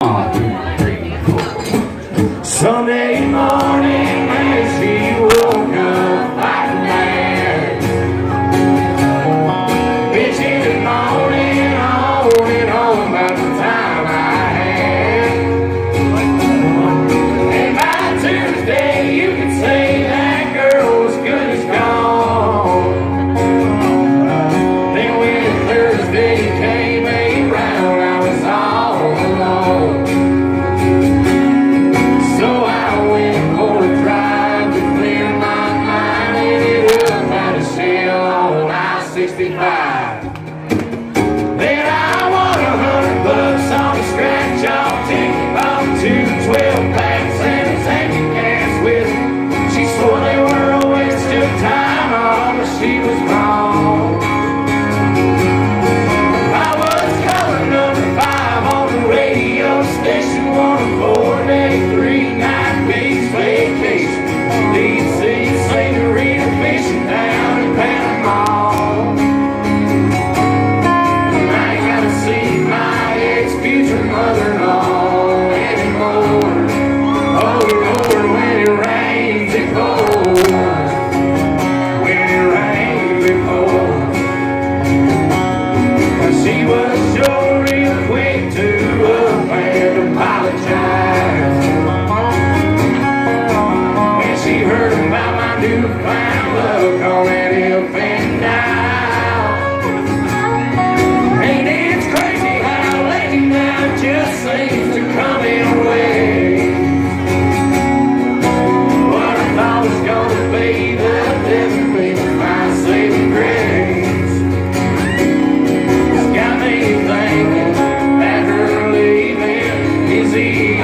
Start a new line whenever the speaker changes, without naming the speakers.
1, 2, 3, 4.
Sunday morning when she woke up like a man, bitching and moaning on and on about the time I had. And by Tuesday you could say that girl was good as gone. Then when Thursday came around, I was all alone. Then I won $100 on a scratch-off ticket, bought 2 12-packs and a tank of gas with it. She swore they were a waste of time, oh, but she was wrong. I was calling number 5 on the radio station, on a 4-day, 3-night beach vacation. Lead scene, senorita fishing down in Panama. Mother-in-law anymore. Oh Lord, when it rains it pours. When it rains it pours. She was sure real quick to up and apologize when she heard about my newfound love on that infant dial. Ain't it crazy how lately now just seems to come in waves. What I thought was gonna be the death of me, my saving grace, it's got me thinking that her leaving is easy.